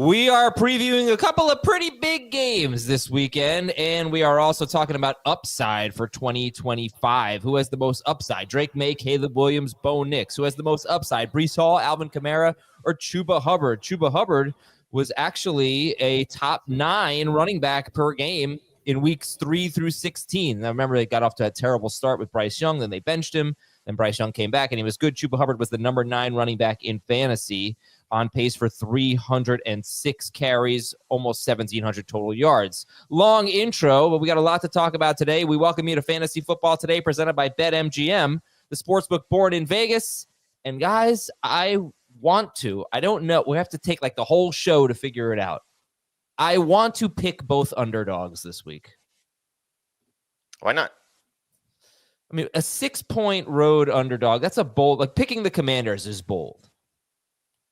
We are previewing a couple of pretty big games this weekend, and we are also talking about upside for 2025. Who has the most upside? Drake Maye, Caleb Williams, Bo Nix. Who has the most upside? Breece Hall, Alvin Kamara, or Chuba Hubbard? Chuba Hubbard was actually a top 9 running back per game in weeks 3 through 16. Now, remember, they got off to a terrible start with Bryce Young, then they benched him, then Bryce Young came back, and he was good. Chuba Hubbard was the number 9 running back in fantasy, on pace for 306 carries, almost 1,700 total yards. Long intro, but we got a lot to talk about today. We welcome you to Fantasy Football Today, presented by BetMGM, the sportsbook born in Vegas. And guys, I don't know, we have to take like the whole show to figure it out. I want to pick both underdogs this week. Why not? I mean, a 6-point road underdog, that's a bold, like picking the Commanders is bold.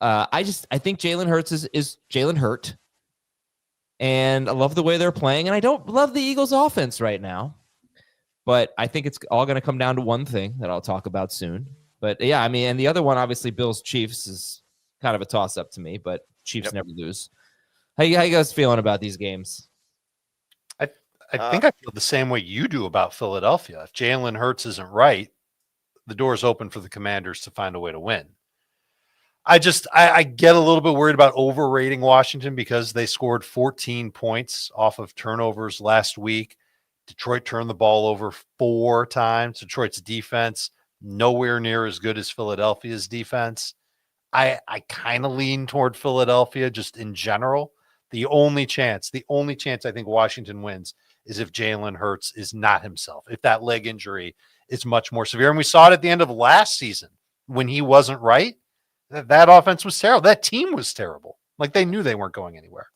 I think Jalen Hurts is Jalen Hurt, and I love the way they're playing, and I don't love the Eagles' offense right now, but I think it's all going to come down to one thing that I'll talk about soon. But yeah, I mean, and the other one, obviously, Bills-Chiefs is kind of a toss-up to me, but Chiefs never lose. How you guys feeling about these games? I think I feel the same way you do about Philadelphia. If Jalen Hurts isn't right, the door's open for the Commanders to find a way to win. I get a little bit worried about overrating Washington because they scored 14 points off of turnovers last week. Detroit turned the ball over 4 times. Detroit's defense, nowhere near as good as Philadelphia's defense. I kind of lean toward Philadelphia just in general. The only chance I think Washington wins is if Jalen Hurts is not himself, if that leg injury is much more severe. And we saw it at the end of last season when he wasn't right. That offense was terrible. That team was terrible. Like they knew they weren't going anywhere.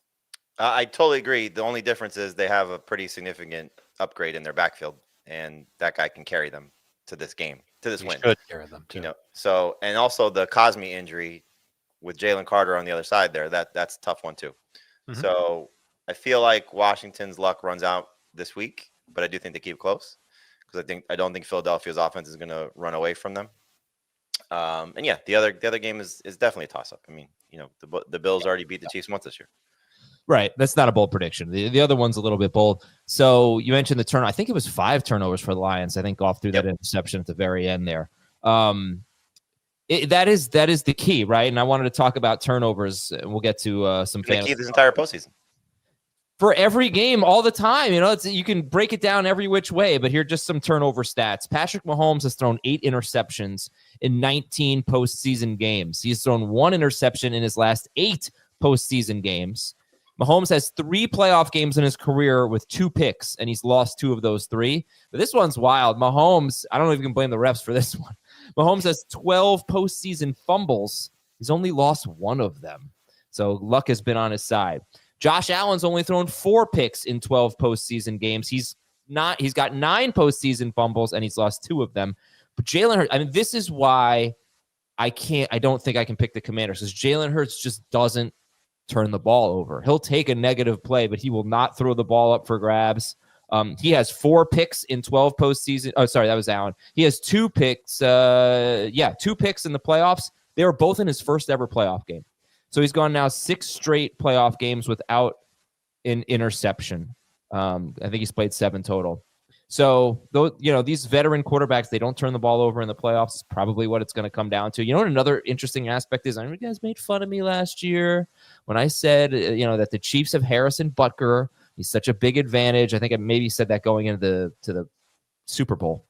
I totally agree. The only difference is they have a pretty significant upgrade in their backfield, and that guy can carry them to this game, to this win. Should carry them too. So, and also the Cosme injury with Jalen Carter on the other side there. That's a tough one too. Mm-hmm. So I feel like Washington's luck runs out this week, but I do think they keep it close because I don't think Philadelphia's offense is going to run away from them. And yeah, the other game is definitely a toss-up. I mean, the Bills already beat the Chiefs once this year. Right. That's not a bold prediction. The other one's a little bit bold. So you mentioned the turnover. I think it was 5 turnovers for the Lions. I think off through that interception at the very end there. That is the key, right? And I wanted to talk about turnovers. And we'll get to some fantasy. The key this entire postseason. For every game, all the time, you can break it down every which way, but here are just some turnover stats. Patrick Mahomes has thrown 8 interceptions in 19 postseason games. He's thrown 1 interception in his last 8 postseason games. Mahomes has 3 playoff games in his career with 2 picks, and he's lost 2 of those 3. But this one's wild. Mahomes, I don't know if you can blame the refs for this one. Mahomes has 12 postseason fumbles. He's only lost 1 of them. So luck has been on his side. Josh Allen's only thrown 4 picks in 12 postseason games. He's got 9 postseason fumbles, and he's lost 2 of them. But Jalen Hurts, I mean, this is why I don't think I can pick the Commanders, because Jalen Hurts just doesn't turn the ball over. He'll take a negative play, but he will not throw the ball up for grabs. He has 4 picks in 12 postseason. Oh, sorry, that was Allen. He has 2 picks. 2 picks in the playoffs. They were both in his first ever playoff game. So he's gone now 6 straight playoff games without an interception. I think he's played 7 total. So, these veteran quarterbacks, they don't turn the ball over in the playoffs. It's probably what it's going to come down to. You know what another interesting aspect is? I know you guys made fun of me last year when I said, that the Chiefs have Harrison Butker. He's such a big advantage. I think I maybe said that going into the Super Bowl.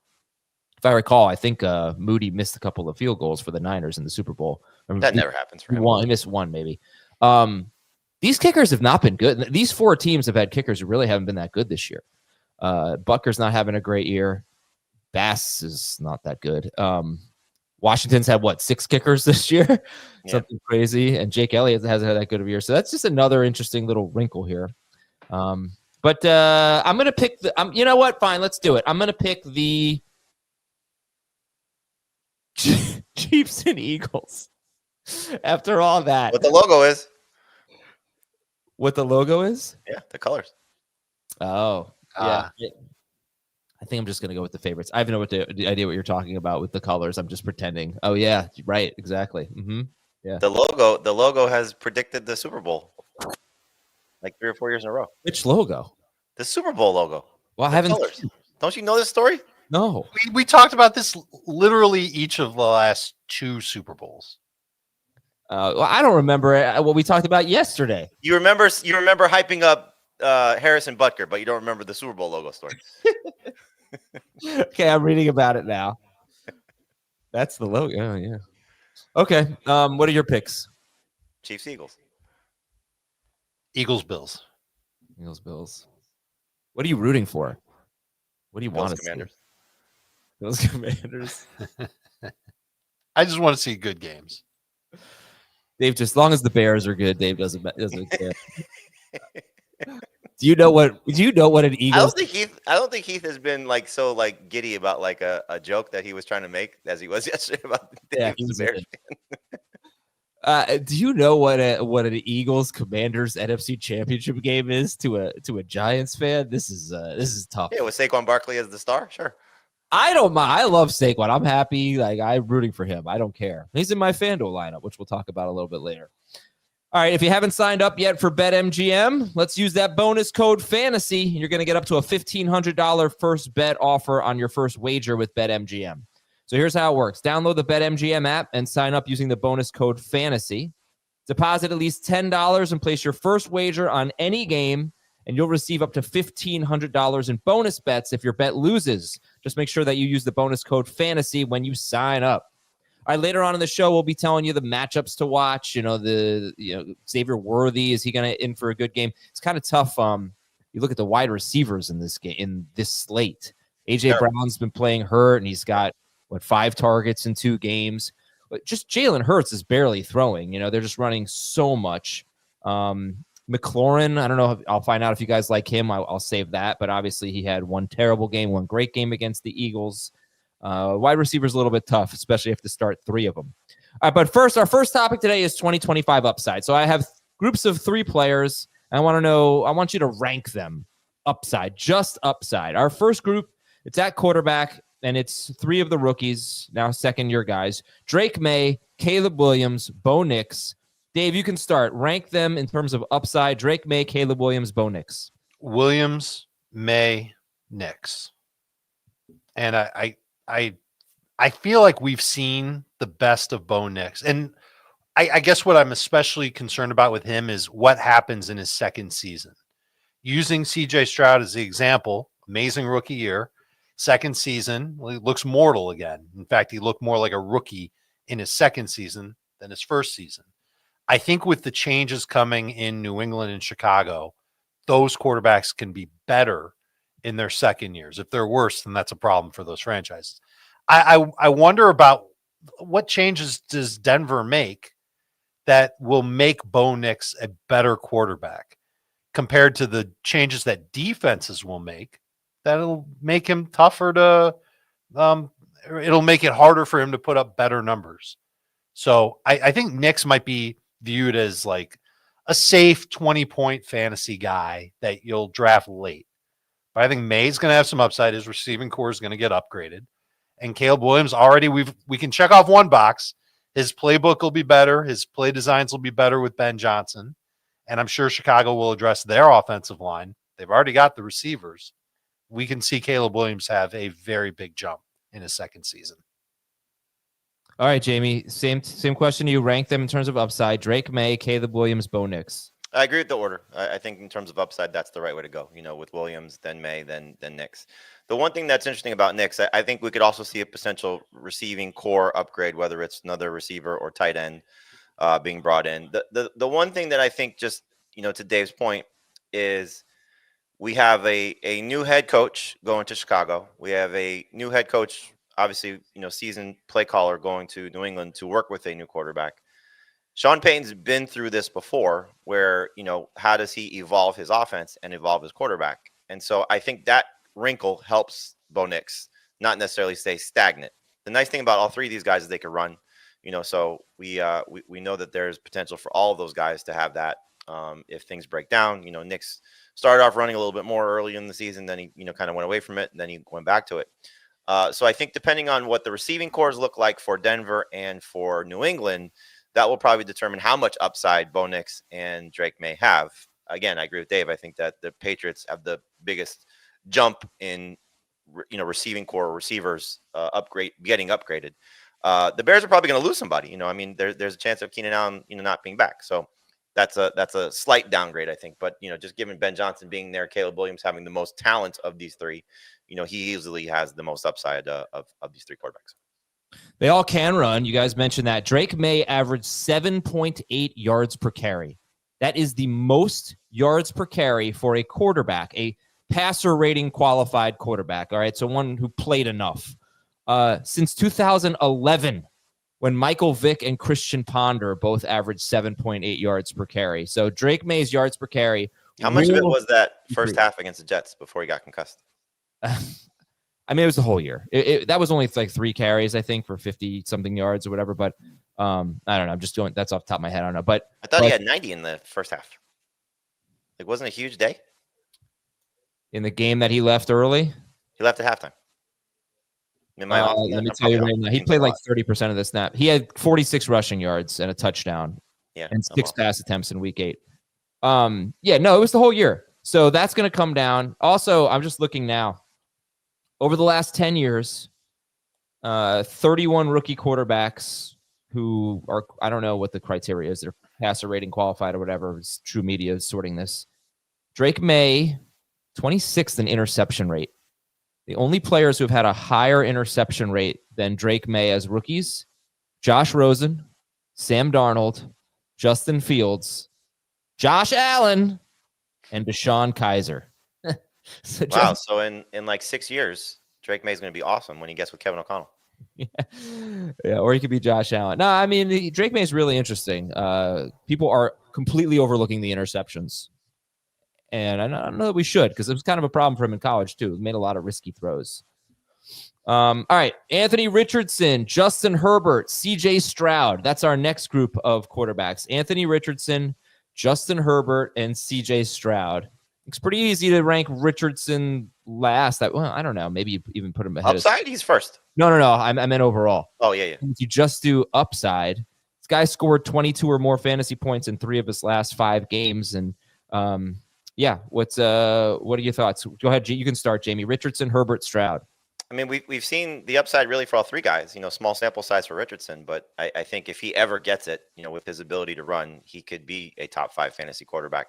If I recall, I think Moody missed a couple of field goals for the Niners in the Super Bowl. That never happens for him. He missed 1 maybe. These kickers have not been good. These 4 teams have had kickers who really haven't been that good this year. Butker's not having a great year. Bass is not that good. Washington's had 6 kickers this year? Something crazy. And Jake Elliott hasn't had that good of a year. So that's just another interesting little wrinkle here. But I'm going to pick you know what? Fine, let's do it. I'm going to pick the Chiefs and Eagles. After all that. What the logo is. What the logo is? Yeah, the colors. Oh, yeah. I think I'm just going to go with the favorites. I have no idea what you're talking about with the colors. I'm just pretending. Oh, yeah, right. Exactly. Mm-hmm. Yeah. The logo has predicted the Super Bowl. like 3 or 4 years in a row. Which logo? The Super Bowl logo. Well, I The haven't. colors. Don't you know this story? No. We talked about this literally each of the last 2 Super Bowls. Well, I don't remember what we talked about yesterday. You remember hyping up Harrison Butker, but you don't remember the Super Bowl logo story. Okay, I'm reading about it now. That's the logo. Oh, yeah. Okay. What are your picks? Chiefs, Eagles. Eagles, Bills. Eagles, Bills. What are you rooting for? What do you want Bills, to Commanders. see? Bills, Commanders. I just want to see good games. Dave, just as long as the Bears are good, Dave doesn't care. Do you know what an Eagles? I don't think Heath has been like so like giddy about like a joke that he was trying to make as he was yesterday about Yeah, Dave the Bears fan. Do you know what an Eagles Commanders NFC Championship game is to a Giants fan? This is tough. Yeah, with Saquon Barkley as the star, sure. I don't mind. I love Saquon. I'm happy. Like, I'm rooting for him. I don't care. He's in my FanDuel lineup, which we'll talk about a little bit later. All right, if you haven't signed up yet for BetMGM, let's use that bonus code FANTASY. You're going to get up to a $1,500 first bet offer on your first wager with BetMGM. So here's how it works. Download the BetMGM app and sign up using the bonus code FANTASY. Deposit at least $10 and place your first wager on any game, and you'll receive up to $1,500 in bonus bets if your bet loses. Just make sure that you use the bonus code FANTASY when you sign up. All right, later on in the show, we'll be telling you the matchups to watch. Xavier Worthy, is he going to in for a good game? It's kind of tough. You look at the wide receivers in this game, in this slate. AJ Brown's been playing hurt, and he's got 5 targets in 2 games. But just Jalen Hurts is barely throwing. They're just running so much. McLaurin, I don't know. I'll find out if you guys like him. I'll save that. But obviously, he had 1 terrible game, 1 great game against the Eagles. Wide receivers a little bit tough, especially if to start 3 of them. All right, but first, our first topic today is 2025 upside. So I have groups of 3 players. I want you to rank them upside, just upside. Our first group, it's at quarterback, and it's 3 of the rookies, now second-year guys. Drake Maye, Caleb Williams, Bo Nix. Dave, you can start. Rank them in terms of upside. Drake Maye, Caleb Williams, Bo Nix. Williams, Maye, Nix. And I feel like we've seen the best of Bo Nix. And I guess what I'm especially concerned about with him is what happens in his second season. Using CJ Stroud as the example, amazing rookie year. Second season, he looks mortal again. In fact, he looked more like a rookie in his second season than his first season. I think with the changes coming in New England and Chicago, those quarterbacks can be better in their second years. If they're worse, then that's a problem for those franchises. I wonder about what changes does Denver make that will make Bo Nix a better quarterback compared to the changes that defenses will make that'll make him tougher to it'll make it harder for him to put up better numbers. So I think Nix might be viewed as like a safe 20-point fantasy guy that you'll draft late. But I think Maye's going to have some upside. His receiving core is going to get upgraded. And Caleb Williams already we can check off 1 box. His playbook will be better. His play designs will be better with Ben Johnson. And I'm sure Chicago will address their offensive line. They've already got the receivers. We can see Caleb Williams have a very big jump in his second season. All right, Jamie, same question to you. Rank them in terms of upside. Drake Maye, Caleb Williams, Bo Nix. I agree with the order. I think in terms of upside, that's the right way to go. With Williams, then Maye, then Nix. The one thing that's interesting about Nix, I think we could also see a potential receiving core upgrade, whether it's another receiver or tight end being brought in. The one thing that I think just, to Dave's point is we have a new head coach going to Chicago. We have a new head coach, obviously, seasoned play caller going to New England to work with a new quarterback. Sean Payton's been through this before where, how does he evolve his offense and evolve his quarterback? And so I think that wrinkle helps Bo Nix not necessarily stay stagnant. The nice thing about all 3 of these guys is they can run, so we know that there's potential for all of those guys to have that if things break down. Nix started off running a little bit more early in the season, then he, kind of went away from it, and then he went back to it. So I think depending on what the receiving cores look like for Denver and for New England, that will probably determine how much upside Bo Nix and Drake Maye have. again, I agree with Dave. I think that the Patriots have the biggest jump in, receiving core receivers getting upgraded. The Bears are probably going to lose somebody. I mean, there's a chance of Keenan Allen, not being back. So that's a slight downgrade, I think. But just given Ben Johnson being there, Caleb Williams having the most talent of these three, he easily has the most upside of these three quarterbacks. They all can run. You guys mentioned that. Drake Maye averaged 7.8 yards per carry. That is the most yards per carry for a quarterback, a passer rating qualified quarterback. All right, so one who played enough. Since 2011, when Michael Vick and Christian Ponder both averaged 7.8 yards per carry. So Drake Maye's yards per carry. How much of it was that first half against the Jets before he got concussed? I mean, it was the whole year. That was only like 3 carries, I think, for 50-something yards or whatever. But I don't know. I'm just doing that's off the top of my head. I don't know. But I thought he had 90 in the first half. Like, wasn't it a huge day? In the game that he left early? He left at halftime. Let me tell you right now. He played like 30% of the snap. He had 46 rushing yards and a touchdown. Yeah, and 6 pass attempts in week 8. It was the whole year. So that's going to come down. Also, I'm just looking now. Over the last 10 years, 31 rookie quarterbacks who are, I don't know what the criteria is. They're passer rating qualified or whatever. It's True Media is sorting this. Drake Maye, 26th in interception rate. The only players who have had a higher interception rate than Drake Maye as rookies, Josh Rosen, Sam Darnold, Justin Fields, Josh Allen, and Deshaun Kaiser. So in like 6 years, Drake Maye is going to be awesome when he gets with Kevin O'Connell. Yeah, or he could be Josh Allen. No, I mean, Drake Maye is really interesting. People are completely overlooking the interceptions. And I don't know that we should, because it was kind of a problem for him in college, too. He made a lot of risky throws. All right, Anthony Richardson, Justin Herbert, CJ Stroud. That's our next group of quarterbacks. Anthony Richardson, Justin Herbert, and CJ Stroud. It's pretty easy to rank Richardson last. I don't know. Maybe you even put him ahead. Upside? He's first. No. I meant overall. Oh, yeah. If you just do upside, this guy scored 22 or more fantasy points in 3 of his last 5 games. And what are your thoughts? Go ahead. You can start, Jamie. Richardson, Herbert, Stroud. I mean, we've seen the upside really for all 3 guys. Small sample size for Richardson, but I think if he ever gets it, with his ability to run, he could be a top 5 fantasy quarterback.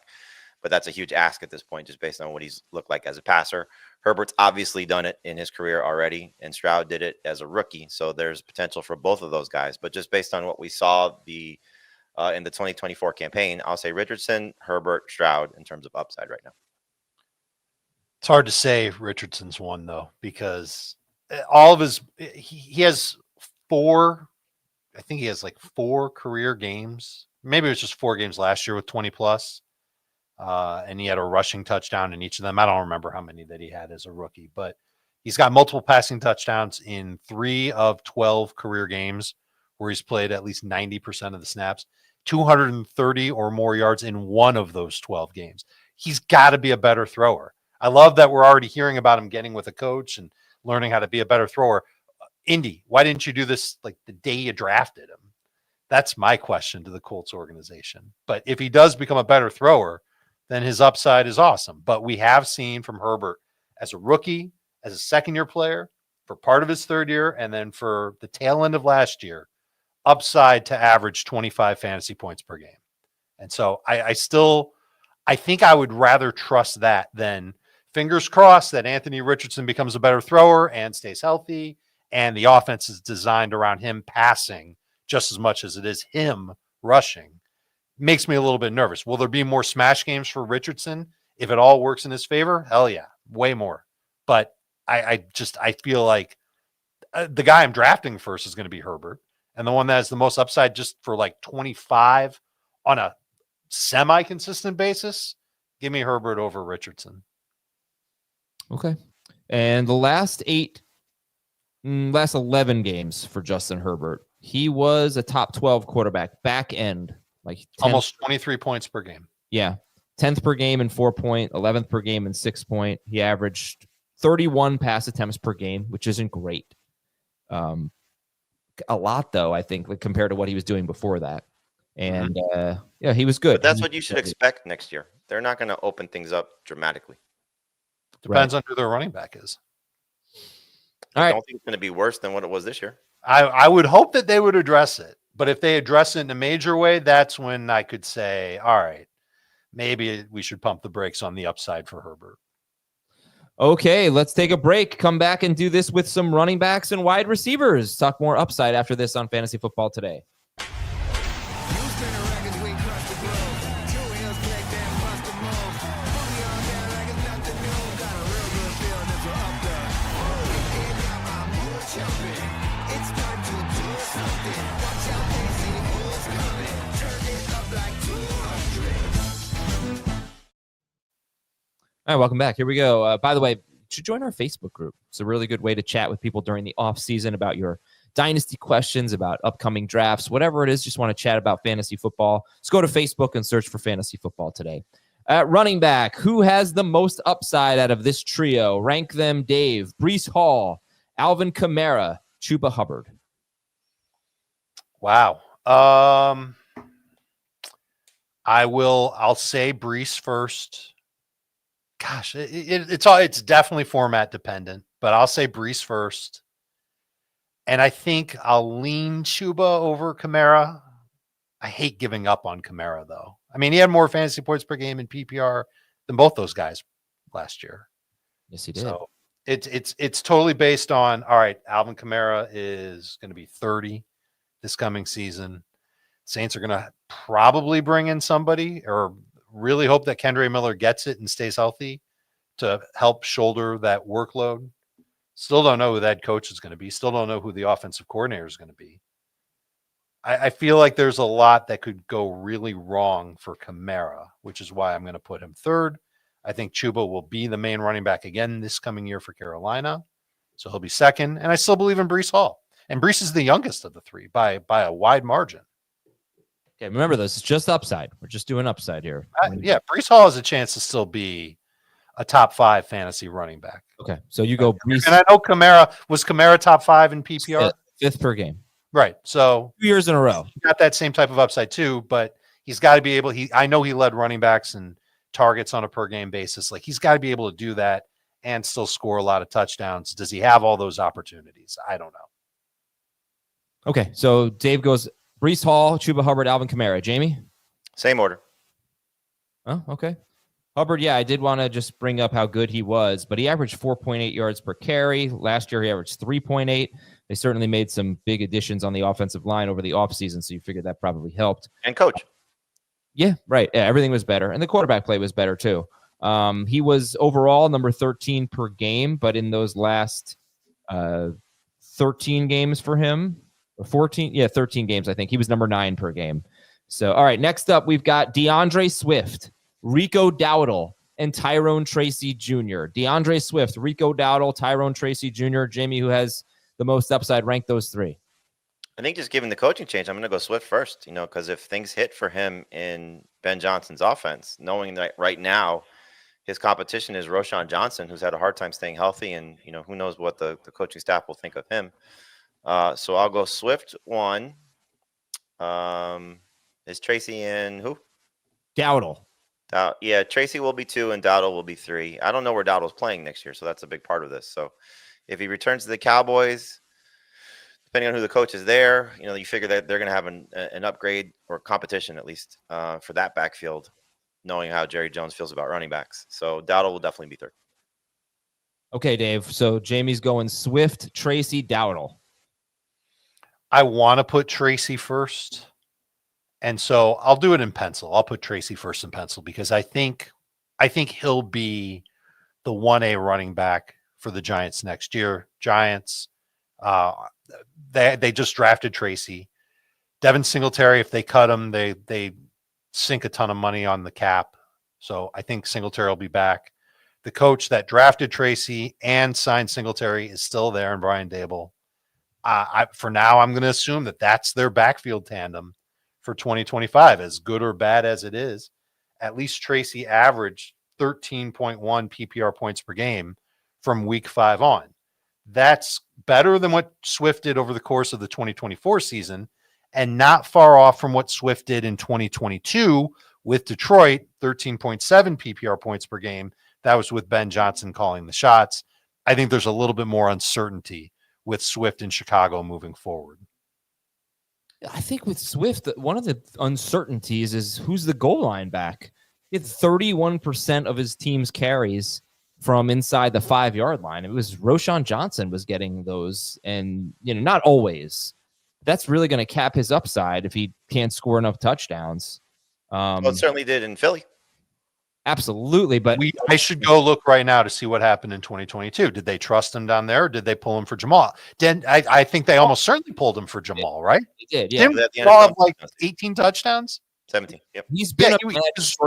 But that's a huge ask at this point, just based on what he's looked like as a passer. Herbert's obviously done it in his career already, and Stroud did it as a rookie. So there's potential for both of those guys. But just based on what we saw in the 2024 campaign, I'll say Richardson, Herbert, Stroud in terms of upside right now. It's hard to say Richardson's one, though, because all of his he has 4. I think he has like 4 career games. Maybe it was just 4 games last year with 20 plus. And he had a rushing touchdown in each of them. I don't remember how many that he had as a rookie, but he's got multiple passing touchdowns in 3 of 12 career games where he's played at least 90% of the snaps, 230 or more yards in 1 of those 12 games. He's got to be a better thrower. I love that we're already hearing about him getting with a coach and learning how to be a better thrower. Indy, why didn't you do this like the day you drafted him? That's my question to the Colts organization. But if he does become a better thrower, then his upside is awesome. But we have seen from Herbert as a rookie, as a second-year player, for part of his 3rd year, and then for the tail end of last year, upside to average 25 fantasy points per game. And so I think I would rather trust that than fingers crossed that Anthony Richardson becomes a better thrower and stays healthy, and the offense is designed around him passing just as much as it is him rushing. Makes me a little bit nervous. Will there be more smash games for Richardson if it all works in his favor? Hell yeah, way more. But I feel like the guy I'm drafting first is going to be Herbert, and the one that has the most upside just for like 25 on a semi-consistent basis, give me Herbert over Richardson. Okay. And the last 11 games for Justin Herbert, he was a top 12 quarterback, back end. Like 10th, almost 23 points per game. Yeah. 10th per game in 4-point, 11th per game in 6-point. He averaged 31 pass attempts per game, which isn't great. A lot, though, I think, like, compared to what he was doing before that. And yeah, he was good. But that's what you should expect next year. They're not going to open things up dramatically. Depends on who their running back is. I don't think it's going to be worse than what it was this year. I would hope that they would address it. But if they address it in a major way, that's when I could say, all right, maybe we should pump the brakes on the upside for Herbert. Okay, let's take a break. Come back and do this with some running backs and wide receivers. Talk more upside after this on Fantasy Football Today. All right, welcome back. Here we go. By the way, you should join our Facebook group. It's a really good way to chat with people during the off season about your dynasty questions, about upcoming drafts, whatever it is. Just want to chat about fantasy football. Just go to Facebook and search for Fantasy Football Today. At running back, who has the most upside out of this trio? Rank them, Dave. Breece Hall, Alvin Kamara, Chuba Hubbard. Wow. I'll say Breece first. Gosh, it's definitely format dependent, but I'll say Breece first. And I think I'll lean Chuba over Kamara. I hate giving up on Kamara, though. I mean, he had more fantasy points per game in PPR than both those guys last year. Yes, he did. So it's totally based on, all right, Alvin Kamara is going to be 30 this coming season. Saints are going to probably bring in somebody, or really hope that Kendre Miller gets it and stays healthy to help shoulder that workload. Still don't know who that coach is going to be. Still don't know who the offensive coordinator is going to be. I feel like there's a lot that could go really wrong for Kamara, which is why I'm going to put him third. I think Chuba will be the main running back again this coming year for Carolina. So he'll be second. And I still believe in Breece Hall. And Breece is the youngest of the three by a wide margin. Okay, remember this is just upside. We're just doing upside here. Yeah, Breece Hall has a chance to still be a top 5 fantasy running back. Okay, so you go Breece. And I know Kamara top 5 in PPR? Fifth per game. Right. So 2 years in a row. He's got that same type of upside too, but he's got to be able, I know he led running backs and targets on a per game basis. Like, he's got to be able to do that and still score a lot of touchdowns. Does he have all those opportunities? I don't know. Okay, so Dave goes Breece Hall, Chuba Hubbard, Alvin Kamara. Jamie? Same order. Oh, okay. Hubbard, yeah, I did want to just bring up how good he was, but he averaged 4.8 yards per carry. Last year, he averaged 3.8. They certainly made some big additions on the offensive line over the offseason, so you figured that probably helped. And coach. Yeah, right. Yeah, everything was better. And the quarterback play was better, too. He was overall number 13 per game, but in those last 13 games for him, or 14, 13 games, I think, he was number 9 per game. So, all right, next up, we've got DeAndre Swift, Rico Dowdle, and Tyrone Tracy Jr. DeAndre Swift, Rico Dowdle, Tyrone Tracy Jr. Jamie, who has the most upside, rank those 3. I think just given the coaching change, I'm going to go Swift first, because if things hit for him in Ben Johnson's offense, knowing that right now his competition is Roschon Johnson, who's had a hard time staying healthy, and, who knows what the coaching staff will think of him. So I'll go Swift 1. Is Tracy in who? Dowdle. Yeah, Tracy will be 2 and Dowdle will be 3. I don't know where Dowdle's playing next year, so that's a big part of this. So if he returns to the Cowboys, depending on who the coach is there, you figure that they're going to have an upgrade or competition, at least, for that backfield, knowing how Jerry Jones feels about running backs. So Dowdle will definitely be 3rd. Okay, Dave. So Jamie's going Swift, Tracy, Dowdle. I want to put Tracy first. And so I'll do it in pencil. I'll put Tracy first in pencil because I think he'll be the 1A running back for the Giants next year. Giants, they just drafted Tracy. Devin Singletary, if they cut him, they sink a ton of money on the cap. So I think Singletary will be back. The coach that drafted Tracy and signed Singletary is still there, and Brian Dable. For now, I'm going to assume that that's their backfield tandem for 2025, as good or bad as it is. At least Tracy averaged 13.1 PPR points per game from week 5 on. That's better than what Swift did over the course of the 2024 season. and not far off from what Swift did in 2022 with Detroit, 13.7 PPR points per game. That was with Ben Johnson calling the shots. I think there's a little bit more uncertainty with Swift in Chicago moving forward. I think with Swift, one of the uncertainties is who's the goal line back. He had 31% of his team's carries from inside the 5-yard line. It was Roschon Johnson was getting those, and not always. That's really going to cap his upside if he can't score enough touchdowns. Well, it certainly did in Philly. Absolutely, but I should go look right now to see what happened in 2022. Did they trust him down there, or did they pull him for Jamal? I think they almost certainly pulled him for Jamal, right? They did, yeah. Didn't Jamal have like 18 touchdowns? 17. Yep. He's been he was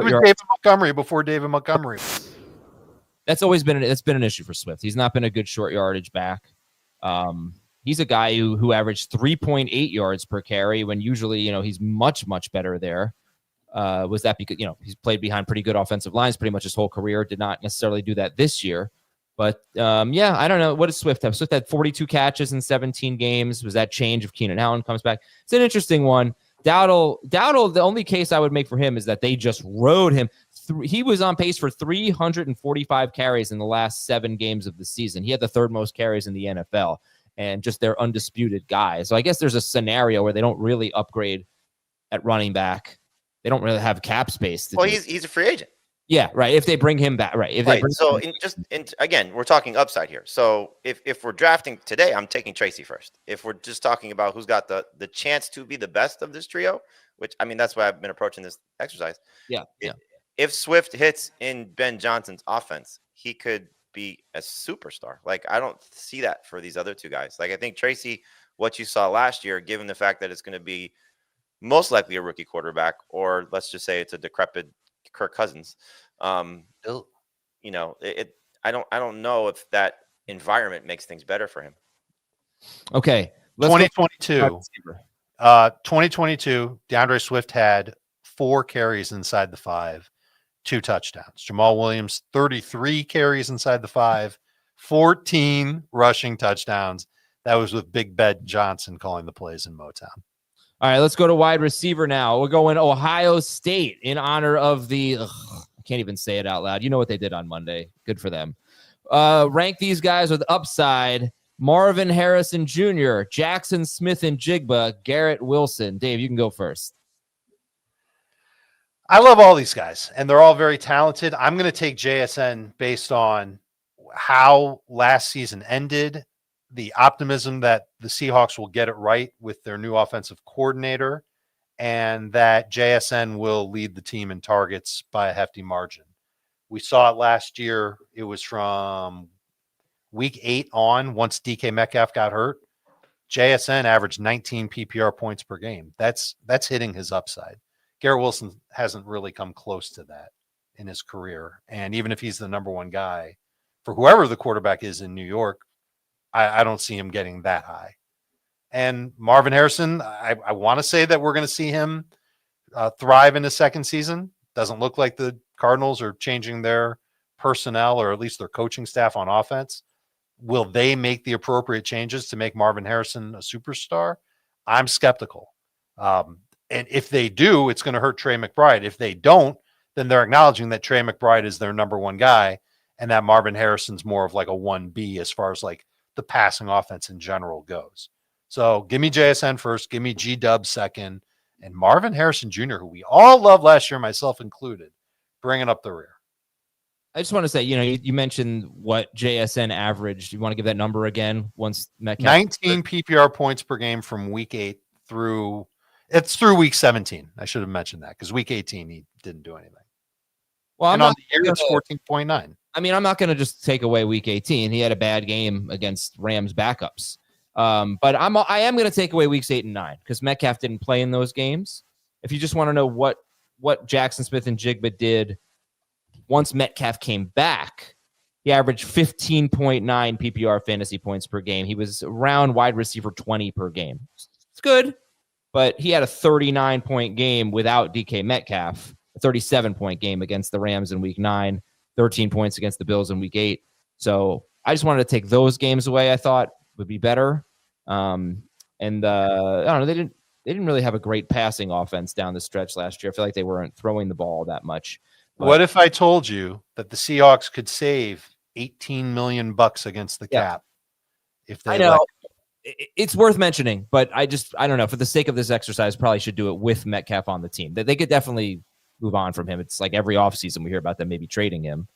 David Montgomery before David Montgomery. That's always been an issue for Swift. He's not been a good short yardage back. He's a guy who averaged 3.8 yards per carry when usually he's much better there. Was that because he's played behind pretty good offensive lines pretty much his whole career? Did not necessarily do that this year, but I don't know. What does Swift have? Swift had 42 catches in 17 games. Was that change if Keenan Allen comes back? It's an interesting one. Dowdle. The only case I would make for him is that they just rode him. He was on pace for 345 carries in the last 7 games of the season. He had the 3rd most carries in the NFL, and just their undisputed guy. So I guess there's a scenario where they don't really upgrade at running back. They don't really have cap space. He's a free agent. Yeah, right. If they bring him back, right. Again, we're talking upside here. So if we're drafting today, I'm taking Tracy first. If we're just talking about who's got the chance to be the best of this trio, which that's why I've been approaching this exercise. Yeah. If Swift hits in Ben Johnson's offense, he could be a superstar. Like, I don't see that for these other two guys. Like, I think Tracy, what you saw last year, given the fact that it's going to be most likely a rookie quarterback, or let's just say it's a decrepit Kirk Cousins. I don't know if that environment makes things better for him. Okay. 2022, DeAndre Swift had 4 carries inside the 5, 2 touchdowns. Jamal Williams, 33 carries inside the 5, 14 rushing touchdowns. That was with Big Ben Johnson calling the plays in Motown. All right, let's go to wide receiver now. We're going Ohio State in honor of the I can't even say it out loud. You know what they did on Monday. Good for them. Rank these guys with upside. Marvin Harrison Jr., Jaxon Smith-Njigba, Garrett Wilson. Dave, you can go first. I love all these guys, and they're all very talented. I'm going to take JSN based on how last season ended, the optimism that the Seahawks will get it right with their new offensive coordinator, and that JSN will lead the team in targets by a hefty margin. We saw it last year. It was from week 8 on, once DK Metcalf got hurt. JSN averaged 19 PPR points per game. That's hitting his upside. Garrett Wilson hasn't really come close to that in his career. And even if he's the number 1 guy for whoever the quarterback is in New York, I don't see him getting that high. And Marvin Harrison, I want to say that we're going to see him thrive in his second season. Doesn't look like the Cardinals are changing their personnel, or at least their coaching staff on offense. Will they make the appropriate changes to make Marvin Harrison a superstar? I'm skeptical. And if they do, it's going to hurt Trey McBride. If they don't, then they're acknowledging that Trey McBride is their number 1 guy, and that Marvin Harrison's more of like a 1B as far as like the passing offense in general goes. So give me JSN first, give me G-Dub second, and Marvin Harrison Jr., who we all loved last year, myself included, bringing up the rear. I just want to say, you mentioned what JSN averaged. You want to give that number again once Metcalf? 19 PPR points per game from week 8 through week 17. I should have mentioned that because week 18, he didn't do anything. Well, on the year, it's 14.9. I mean, I'm not going to just take away week 18. He had a bad game against Rams backups. But I am going to take away weeks 8 and 9 because Metcalf didn't play in those games. If you just want to know what Jaxon Smith-Njigba did once Metcalf came back, he averaged 15.9 PPR fantasy points per game. He was around wide receiver 20 per game. It's good, but he had a 39-point game without DK Metcalf, a 37-point game against the Rams in week 9, 13 points against the Bills in week 8. So I just wanted to take those games away. I thought would be better. I don't know. They they didn't really have a great passing offense down the stretch last year. I feel like they weren't throwing the ball that much. But what if I told you that the Seahawks could save $18 million against the cap if they I know it's worth mentioning, but I don't know. For the sake of this exercise, probably should do it with Metcalf on the team. They could definitely move on from him. It's like every offseason we hear about them maybe trading him.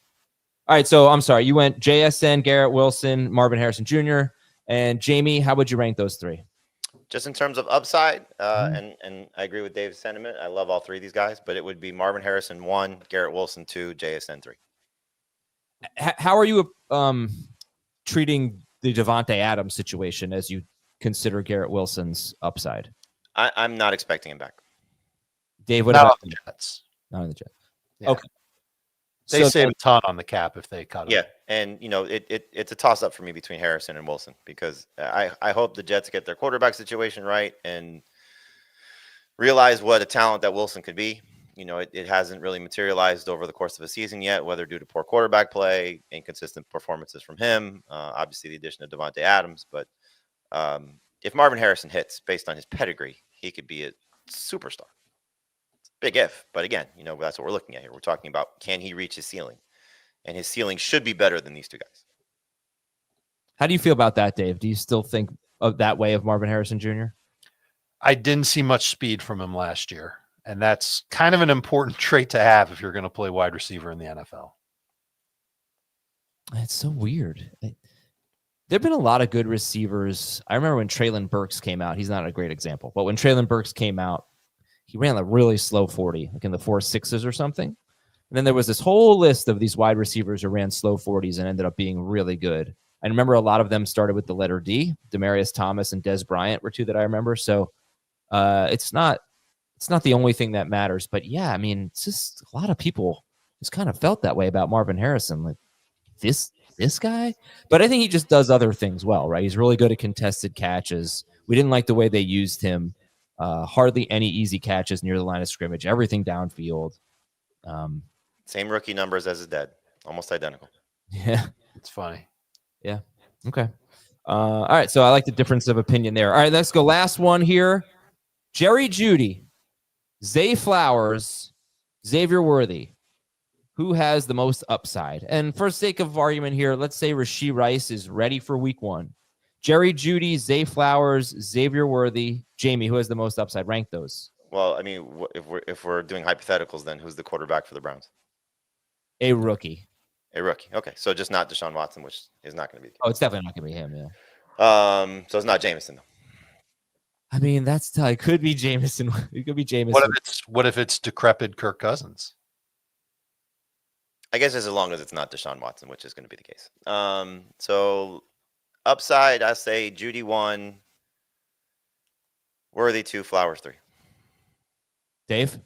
All right, so I'm sorry. You went JSN, Garrett Wilson, Marvin Harrison Jr., and Jamie. How would you rank those three? Just in terms of upside, and I agree with Dave's sentiment. I love all three of these guys, but it would be Marvin Harrison 1, Garrett Wilson 2, JSN 3. How are you treating the Devontae Adams situation as you consider Garrett Wilson's upside? I'm not expecting him back. Dave, what not about on the Jets? Not on the Jets. Yeah. Okay. They save a ton on the cap if they cut him. Yeah, and it's a toss up for me between Harrison and Wilson because I hope the Jets get their quarterback situation right and realize what a talent that Wilson could be. It hasn't really materialized over the course of a season yet, whether due to poor quarterback play, inconsistent performances from him, obviously the addition of Devontae Adams. But if Marvin Harrison hits based on his pedigree, he could be a superstar. Big if, but again, that's what we're looking at here. We're talking about, can he reach his ceiling? And his ceiling should be better than these two guys. How do you feel about that, Dave? Do you still think of that way of Marvin Harrison Jr.? I didn't see much speed from him last year, and that's kind of an important trait to have if you're going to play wide receiver in the NFL. It's so weird. There have been a lot of good receivers. I remember when Treylon Burks came out. He's not a great example, but when Treylon Burks came out, he ran a really slow 40, like in the 4.6s or something. And then there was this whole list of these wide receivers who ran slow 40s and ended up being really good. I remember a lot of them started with the letter D. Demaryius Thomas and Dez Bryant were two that I remember. So it's not the only thing that matters. But yeah, I mean, it's just a lot of people just kind of felt that way about Marvin Harrison. Like this guy? But I think he just does other things well, right? He's really good at contested catches. We didn't like the way they used him. Hardly any easy catches near the line of scrimmage. Everything downfield. Same rookie numbers as his dad. Almost identical. Yeah. It's funny. Yeah. Okay. All right. So I like the difference of opinion there. All right. Let's go. Last one here. Jerry Jeudy, Zay Flowers, Xavier Worthy. Who has the most upside? And for sake of argument here, let's say Rashee Rice is ready for week 1. Jerry Jeudy, Zay Flowers, Xavier Worthy. Jamie, who has the most upside? Rank those. Well, I mean, if we're doing hypotheticals, then who's the quarterback for the Browns? A rookie. A rookie. Okay, so just not Deshaun Watson, which is not going to be. Oh, it's definitely not going to be him. Yeah. So it's not Jameson though. I mean, it could be Jameson. It could be Jameson. What if it's decrepit Kirk Cousins? I guess as long as it's not Deshaun Watson, which is going to be the case. So upside, I say Jeudy 1, Worthy 2, Flowers 3. Dave?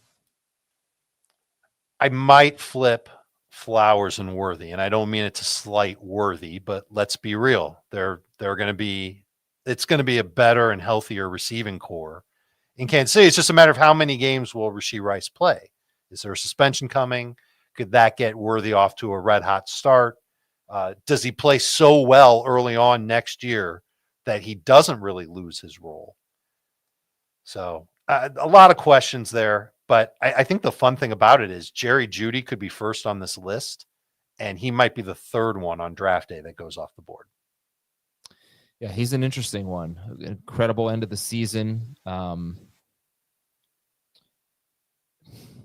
I might flip Flowers and Worthy, and I don't mean it to slight Worthy, but let's be real. It's going to be a better and healthier receiving core in Kansas City. It's just a matter of how many games will Rashee Rice play. Is there a suspension coming? Could that get Worthy off to a red hot start? Does he play so well early on next year that he doesn't really lose his role? So a lot of questions there, but I think the fun thing about it is Jerry Jeudy could be first on this list, and he might be the third one on draft day that goes off the board. Yeah, he's an interesting one. Incredible end of the season.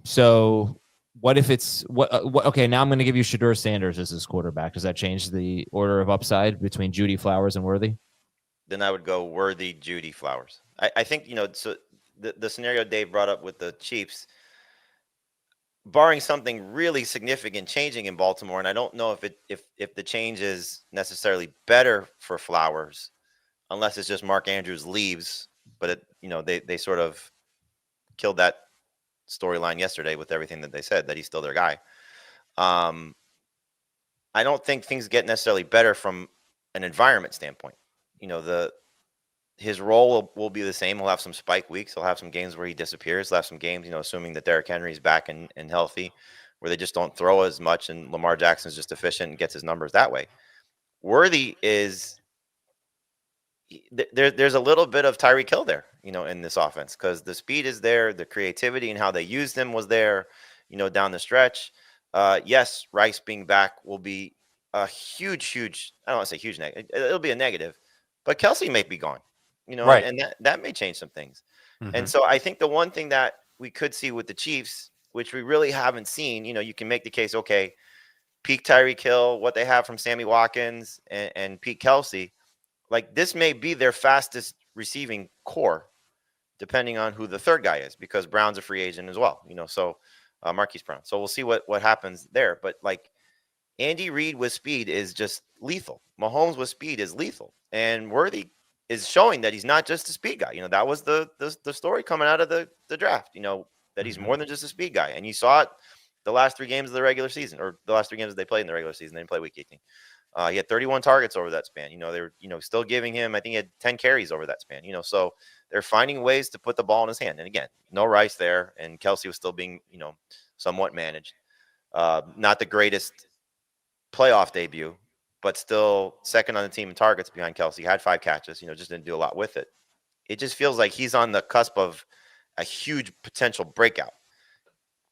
So what if it's okay, now I'm going to give you Shedeur Sanders as his quarterback. Does that change the order of upside between Jeudy, Flowers, and Worthy? Then I would go Worthy, Jeudy, Flowers. I think, so the scenario Dave brought up with the Chiefs, barring something really significant changing in Baltimore, and I don't know if the change is necessarily better for Flowers, unless it's just Mark Andrews leaves, but they sort of killed that storyline yesterday with everything that they said, that he's still their guy. I don't think things get necessarily better from an environment standpoint. His role will be the same. He'll have some spike weeks. He'll have some games where he disappears. He'll have some games, assuming that Derrick Henry's back and healthy, where they just don't throw as much and Lamar Jackson's just efficient and gets his numbers that way. Worthy is there's a little bit of Tyreek Hill there. in this offense, because the speed is there, the creativity and how they used him was there, down the stretch. Yes, Rice being back will be a huge, I don't want to say huge negative. It'll be a negative, but Kelsey may be gone, Right. and that may change some things. Mm-hmm. And so I think the one thing that we could see with the Chiefs, which we really haven't seen, you can make the case, okay, peak Tyreek Hill, what they have from Sammy Watkins and Pete Kelsey, like this may be their fastest receiving core, depending on who the third guy is, because Brown's a free agent as well, so Marquise Brown. So we'll see what happens there. But like Andy Reid with speed is just lethal. Mahomes with speed is lethal. And Worthy is showing that he's not just a speed guy. That was the story coming out of the draft, that he's more than just a speed guy. And you saw it the last 3 games of the regular season, or the last 3 games that they played in the regular season. They didn't play week 18. He had 31 targets over that span. They were, still giving him, I think he had 10 carries over that span, so they're finding ways to put the ball in his hand. And again, no Rice there. And Kelsey was still being, somewhat managed. Not the greatest playoff debut, but still second on the team in targets behind Kelsey. Had 5 catches, just didn't do a lot with it. It just feels like he's on the cusp of a huge potential breakout.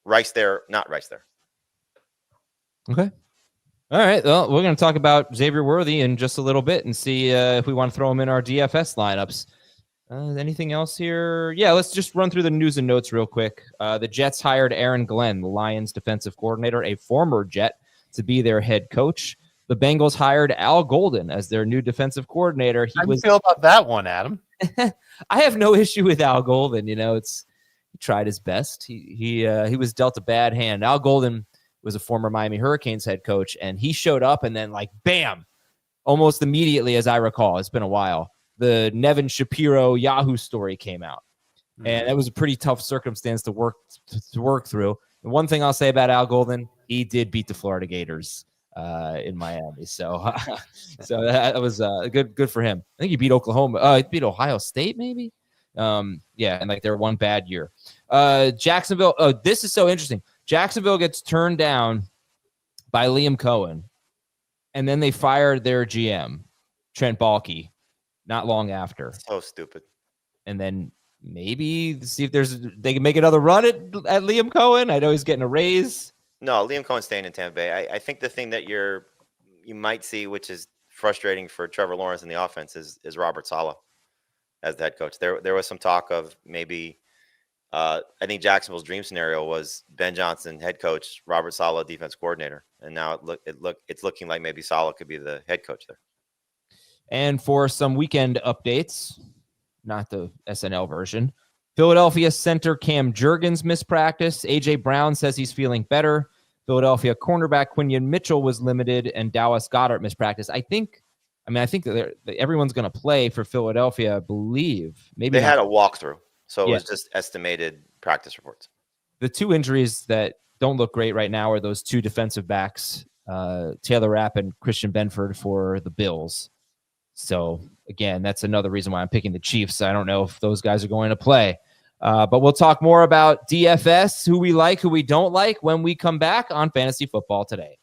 Rice there, not Rice there. Okay. All right. Well, we're going to talk about Xavier Worthy in just a little bit and see if we want to throw him in our DFS lineups. Anything else here? Yeah, let's just run through the news and notes real quick. The Jets hired Aaron Glenn, the Lions defensive coordinator, a former Jet, to be their head coach. The Bengals hired Al Golden as their new defensive coordinator. How do you feel about that one, Adam? I have no issue with Al Golden. He tried his best. He was dealt a bad hand. Al Golden was a former Miami Hurricanes head coach, and he showed up and then bam, almost immediately, as I recall, it's been a while, the Nevin Shapiro Yahoo story came out. And that was a pretty tough circumstance to work through. And one thing I'll say about Al Golden, he did beat the Florida Gators in Miami. So that was good for him. I think he beat Oklahoma. He beat Ohio State, maybe. Yeah, and their one bad year. Jacksonville. Oh, this is so interesting. Jacksonville gets turned down by Liam Cohen, and then they fired their GM, Trent Baalke, not long after. So stupid. And then maybe see if they can make another run at Liam Cohen. I know he's getting a raise. No, Liam Cohen's staying in Tampa Bay. I think the thing that you might see, which is frustrating for Trevor Lawrence in the offense, is Robert Saleh as the head coach. There was some talk of maybe I think Jacksonville's dream scenario was Ben Johnson head coach, Robert Saleh defense coordinator, and now it's looking like maybe Saleh could be the head coach there. And for some weekend updates, not the SNL version, Philadelphia center Cam Jurgens missed practice. A.J. Brown says he's feeling better. Philadelphia cornerback Quinion Mitchell was limited, and Dallas Goedert missed practice. I think that everyone's going to play for Philadelphia, I believe. Maybe they had a walkthrough, so it was just estimated practice reports. The 2 injuries that don't look great right now are those 2 defensive backs, Taylor Rapp and Christian Benford for the Bills. So, again, that's another reason why I'm picking the Chiefs. I don't know if those guys are going to play. But we'll talk more about DFS, who we like, who we don't like, when we come back on Fantasy Football Today.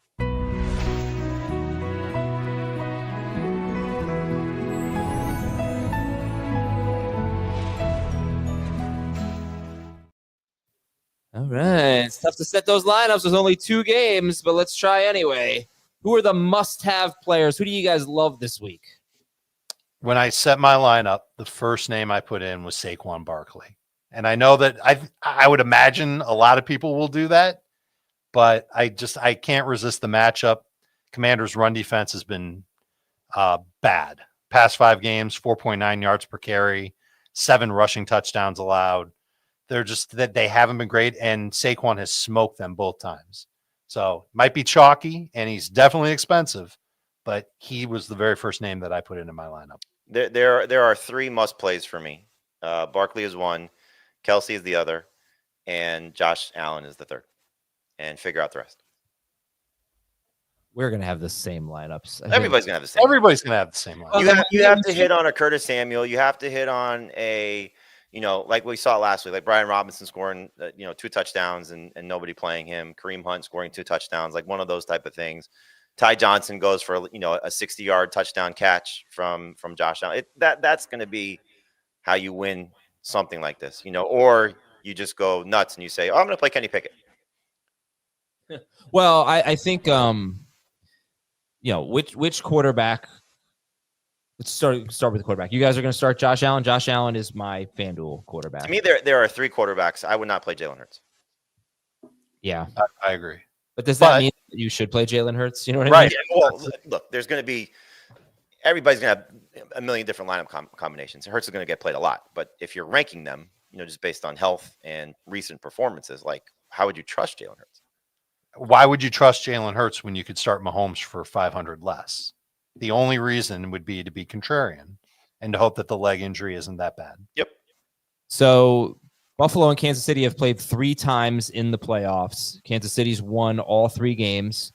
All right. It's tough to set those lineups. There's only 2 games, but let's try anyway. Who are the must-have players? Who do you guys love this week? When I set my lineup, the first name I put in was Saquon Barkley. And I know that I would imagine a lot of people will do that, but I can't resist the matchup. Commanders' run defense has been bad. Past 5 games, 4.9 yards per carry, 7 rushing touchdowns allowed. They're just that they haven't been great, and Saquon has smoked them both times. So might be chalky, and he's definitely expensive, but he was the very first name that I put into my lineup. There are 3 must plays for me. Barkley is one, Kelsey is the other, and Josh Allen is the third. And figure out the rest. We're gonna have the same lineups. Everybody's gonna have the same. Everybody's gonna have the same lineup. You have to hit on a Curtis Samuel. You have to hit on a, like we saw last week, like Brian Robinson scoring, 2 touchdowns and nobody playing him. Kareem Hunt scoring 2 touchdowns, like one of those type of things. Ty Johnson goes for a 60-yard touchdown catch from Josh Allen. That's going to be how you win something like this, or you just go nuts and you say, "Oh, I'm going to play Kenny Pickett." Well, I think which quarterback. Let's start with the quarterback. You guys are going to start Josh Allen. Josh Allen is my FanDuel quarterback. To me, there are 3 quarterbacks. I would not play Jalen Hurts. Yeah, I agree. But does that mean that you should play Jalen Hurts? You know what I mean? Right. Well, look, there's going to be everybody's going to have a million different lineup combinations. Hurts is going to get played a lot, but if you're ranking them, just based on health and recent performances, like how would you trust Jalen Hurts? Why would you trust Jalen Hurts when you could start Mahomes for 500 less? The only reason would be to be contrarian and to hope that the leg injury isn't that bad. Yep. So Buffalo and Kansas City have played 3 times in the playoffs. Kansas City's won all 3 games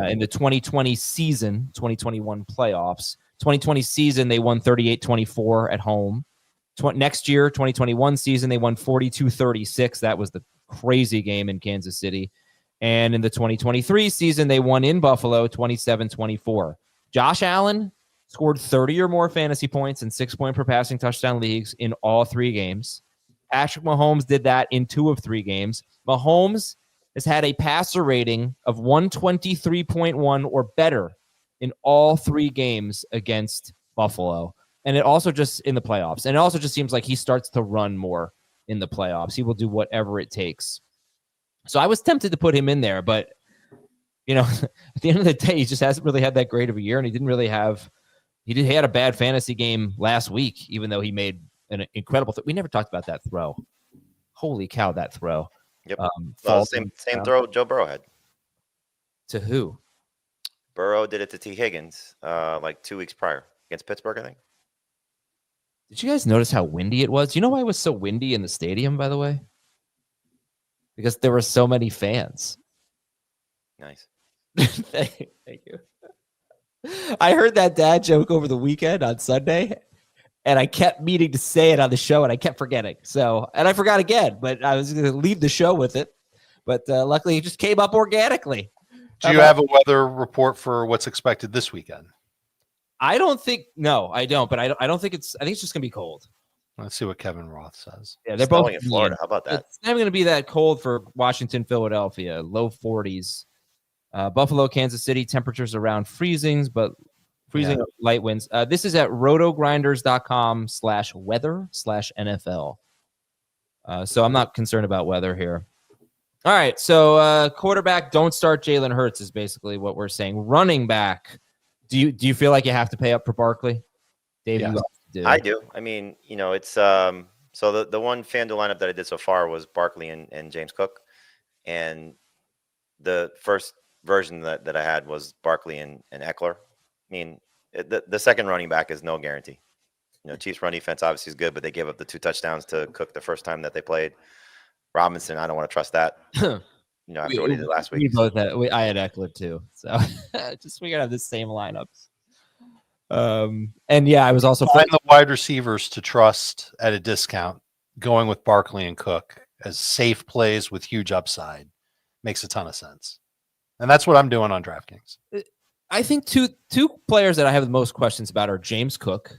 in the 2020 season, 2021 playoffs. 2020 season, they won 38-24 at home. Next year, 2021 season, they won 42-36. That was the crazy game in Kansas City. And in the 2023 season, they won in Buffalo 27-24. Josh Allen scored 30 or more fantasy points in 6-point per passing touchdown leagues in all 3 games. Patrick Mahomes did that in 2 of 3 games. Mahomes has had a passer rating of 123.1 or better in all 3 games against Buffalo. And it also just in the playoffs. And it also just seems like he starts to run more in the playoffs. He will do whatever it takes. So I was tempted to put him in there, but at the end of the day, he just hasn't really had that great of a year, and he didn't really have. He had a bad fantasy game last week, even though he made an incredible. We never talked about that throw. Holy cow, that throw! Yep. Same throw Joe Burrow had. To who? Burrow did it to T. Higgins like 2 weeks prior against Pittsburgh, I think. Did you guys notice how windy it was? Do you know why it was so windy in the stadium, by the way? Because there were so many fans. Nice. Thank you. I heard that dad joke over the weekend on Sunday, and I kept meaning to say it on the show, and I kept forgetting. And I forgot again, but I was going to leave the show with it. But luckily, it just came up organically. Do you have a weather report for what's expected this weekend? I don't think. No, I don't. But I don't think it's. I think it's just going to be cold. Let's see what Kevin Roth says. Yeah, they're both in Florida. How about that? It's not going to be that cold for Washington, Philadelphia. Low 40s. Buffalo, Kansas City, temperatures around freezing, light winds. This is at rotogrinders.com/weather/NFL. So I'm not concerned about weather here. All right. So quarterback, don't start Jalen Hurts is basically what we're saying. Running back, do you feel like you have to pay up for Barkley? Dave, yes. I do. I mean, it's so the one FanDuel lineup that I did so far was Barkley and James Cook, and the first version that I had was Barkley and Eckler. I mean, the second running back is no guarantee. Chiefs run defense obviously is good, but they gave up the 2 touchdowns to Cook the first time that they played. Robinson, I don't want to trust that. After what he did last week. I had Eckler too, so just we gotta have the same lineups. And yeah, I was also find the wide receivers to trust at a discount. Going with Barkley and Cook as safe plays with huge upside makes a ton of sense. And that's what I'm doing on DraftKings. I think two players that I have the most questions about are James Cook.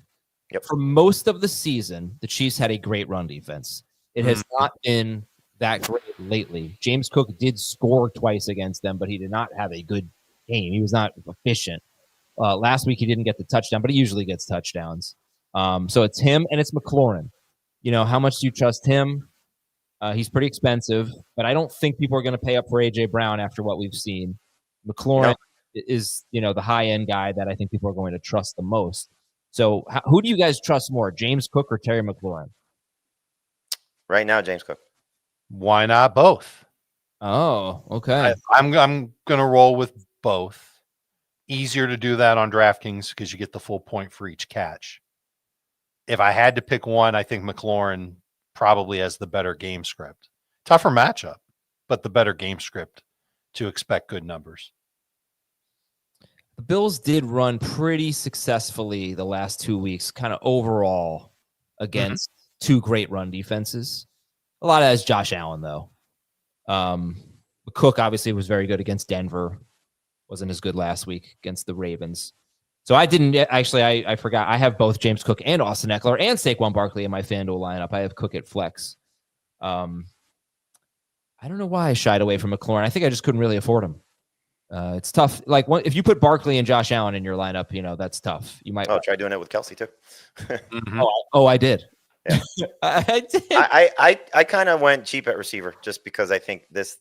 Yep. For most of the season, the Chiefs had a great run defense. It has not been that great lately. James Cook did score twice against them, but he did not have a good game. He was not efficient. Last week, he didn't get the touchdown, but he usually gets touchdowns. So it's him and it's McLaurin. How much do you trust him? He's pretty expensive, but I don't think people are going to pay up for A.J. Brown after what we've seen. McLaurin is, the high-end guy that I think people are going to trust the most. So who do you guys trust more, James Cook or Terry McLaurin? Right now, James Cook. Why not both? Oh, okay. I'm going to roll with both. Easier to do that on DraftKings because you get the full point for each catch. If I had to pick one, I think McLaurin probably has the better game script. Tougher matchup, but the better game script to expect good numbers. The Bills did run pretty successfully the last 2 weeks, kind of overall against 2 great run defenses. A lot of that is Josh Allen, though. Cook obviously was very good against Denver. Wasn't as good last week against the Ravens. So I didn't actually. I forgot. I have both James Cook and Austin Eckler and Saquon Barkley in my FanDuel lineup. I have Cook at flex. I don't know why I shied away from McLaurin. I think I just couldn't really afford him. It's tough. Like if you put Barkley and Josh Allen in your lineup, that's tough. You might try doing it with Kelsey too. I did. Yeah. I did. I kind of went cheap at receiver just because I think this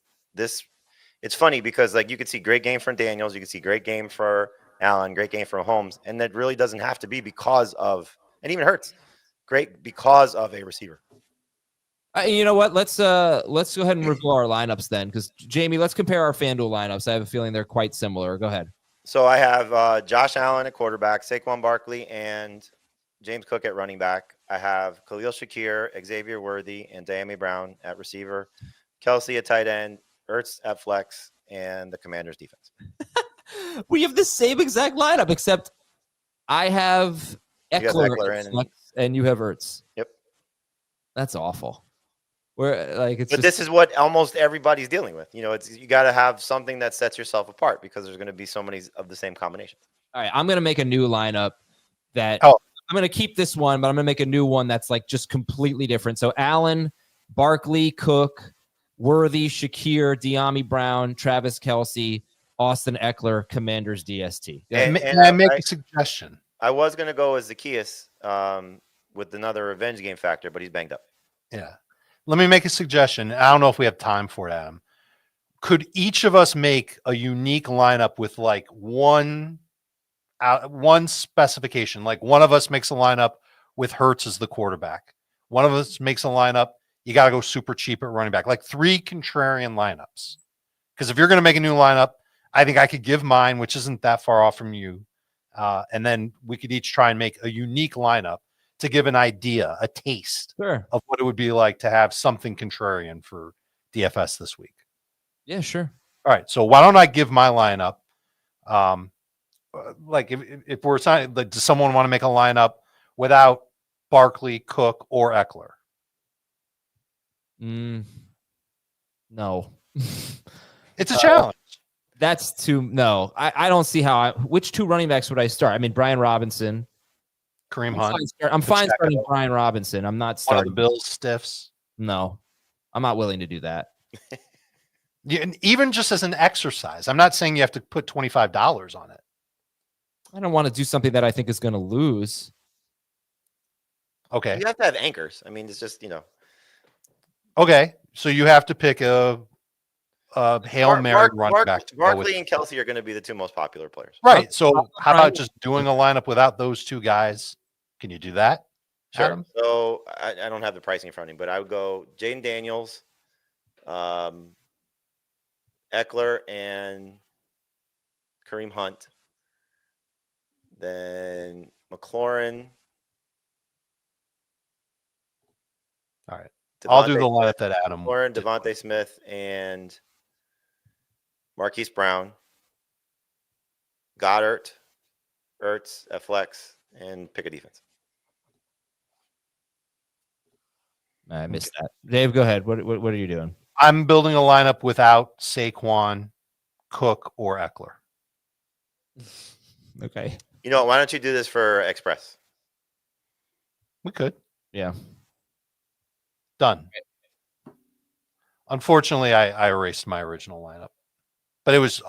it's funny because like you could see great game from Daniels, you could see great game for Allen, great game for Holmes, and that really doesn't have to be because of, and even Hurts, great because of a receiver. You know what? Let's go ahead and review our lineups then, because Jamie, let's compare our FanDuel lineups. I have a feeling they're quite similar. Go ahead. So I have Josh Allen at quarterback, Saquon Barkley, and James Cook at running back. I have Khalil Shakir, Xavier Worthy, and Diami Brown at receiver. Kelsey at tight end, Ertz at flex, and the Commanders defense. We have the same exact lineup, except I have Eckler at flex, and you have Ertz. Yep. That's awful. But this is what almost everybody's dealing with. You got to have something that sets yourself apart because there's going to be so many of the same combinations. All right, I'm going to make a new lineup I'm going to keep this one, but I'm going to make a new one that's like just completely different. So Allen, Barkley, Cook, Worthy, Shakir, Diami Brown, Travis Kelce, Austin Eckler, Commanders DST. And I make a suggestion. I was going to go as Zacchaeus with another revenge game factor, but he's banged up. Yeah. Let me make a suggestion. I don't know if we have time for it, Adam. Could each of us make a unique lineup with like one specification? Like one of us makes a lineup with Hurts as the quarterback. One of us makes a lineup, you got to go super cheap at running back. Like 3 contrarian lineups. Because if you're going to make a new lineup, I think I could give mine, which isn't that far off from you. And then we could each try and make a unique lineup to give an idea, a taste of what it would be like to have something contrarian for DFS this week. Yeah, sure. All right. So why don't I give my lineup? Like if we're signing, like, does someone want to make a lineup without Barkley, Cook, or Eckler? No. It's a challenge. That's too no. I don't see how. Which 2 running backs would I start? I mean, Brian Robinson, Kareem Hunt. I'm fine starting Brian Robinson. I'm not starting one of the Bills stiffs. No, I'm not willing to do that. Yeah, and even just as an exercise, I'm not saying you have to put $25 on it. I don't want to do something that I think is going to lose. Okay. You have to have anchors. I mean, it's just, Okay. So you have to pick a Hail Mary running back. Barkley and Kelsey are going to be the 2 most popular players. Right. So how about just doing a lineup without those 2 guys? Can you do that? Sure. Adam? So I don't have the pricing in front of me, but I would go Jaden Daniels, Eckler, and Kareem Hunt. Then McLaurin. All right. I'll do the lineup that Adam. McLaurin, Devontae Smith, and Marquise Brown. Goddard, Ertz at flex, and pick a defense. I missed that. Dave, go ahead. What are you doing? I'm building a lineup without Saquon, Cook, or Eckler. Okay. You know what? Why don't you do this for Express? We could. Yeah. Done. Unfortunately, I erased my original lineup. But it was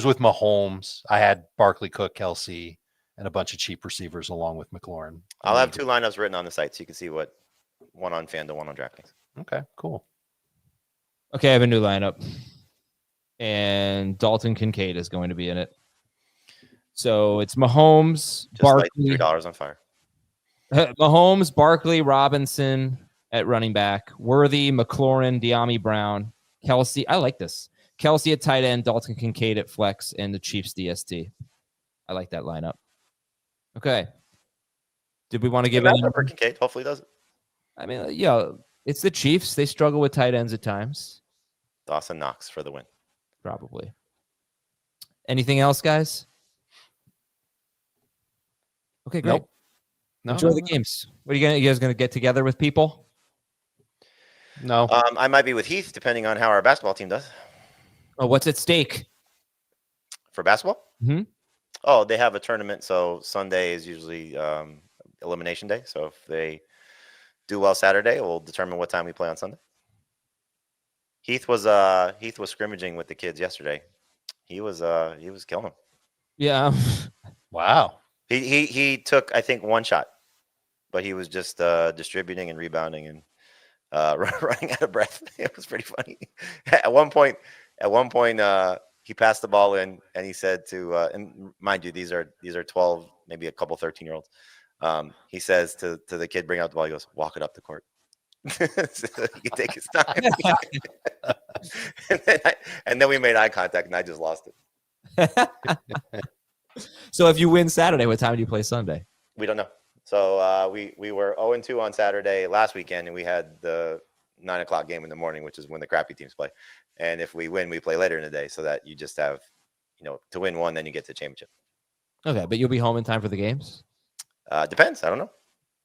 with Mahomes. I had Barkley, Cook, Kelsey, and a bunch of cheap receivers along with McLaurin. I'll have 2 lineups written on the site so you can see what one on FanDuel, one on DraftKings. Okay, cool. Okay, I have a new lineup. And Dalton Kincaid is going to be in it. So it's Mahomes, Just Barkley. like $3 on fire. Mahomes, Barkley, Robinson at running back, Worthy, McLaurin, Diami Brown, Kelsey. I like this. Kelsey at tight end, Dalton Kincaid at flex, and the Chiefs DST. I like that lineup. Okay. Did we want to give it for Kincaid? Hopefully, does it. I mean, it's the Chiefs. They struggle with tight ends at times. Dawson Knox for the win. Probably. Anything else, guys? Okay, great. Nope. No. Enjoy the games. What are you guys gonna get together with people? No. I might be with Heath, depending on how our basketball team does. Oh, what's at stake For basketball? Mm-hmm. Oh, they have a tournament, so Sunday is usually elimination day. So if they do well Saturday, we'll determine what time we play on Sunday. Heath was scrimmaging with the kids yesterday. He was killing them. Yeah. Wow. He took, I think, one shot, but he was just distributing and rebounding and running out of breath. It was pretty funny. At one point, he passed the ball in, and he said to, and mind you, these are 12, maybe a couple 13-year-olds. He says to the kid, bring out the ball. He goes, walk it up the court. So he can take his time. and then we made eye contact, and I just lost it. So if you win Saturday, what time do you play Sunday? We don't know. So we were 0-2 on Saturday last weekend, and we had the 9 o'clock game in the morning, which is when the crappy teams play. And if we win, we play later in the day, so that you just have, to win one, then you get to the championship. Okay, but you'll be home in time for the games? Depends. I don't know.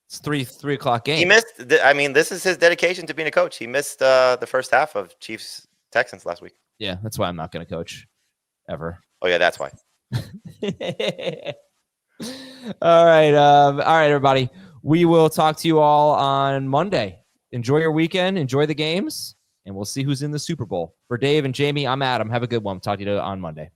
It's 3 o'clock game. He missed. This is his dedication to being a coach. He missed the first half of Chiefs Texans last week. Yeah, that's why I'm not going to coach ever. Oh yeah, that's why. All right, everybody. We will talk to you all on Monday. Enjoy your weekend. Enjoy the games, and we'll see who's in the Super Bowl. For Dave and Jamie, I'm Adam. Have a good one. Talk to you on Monday.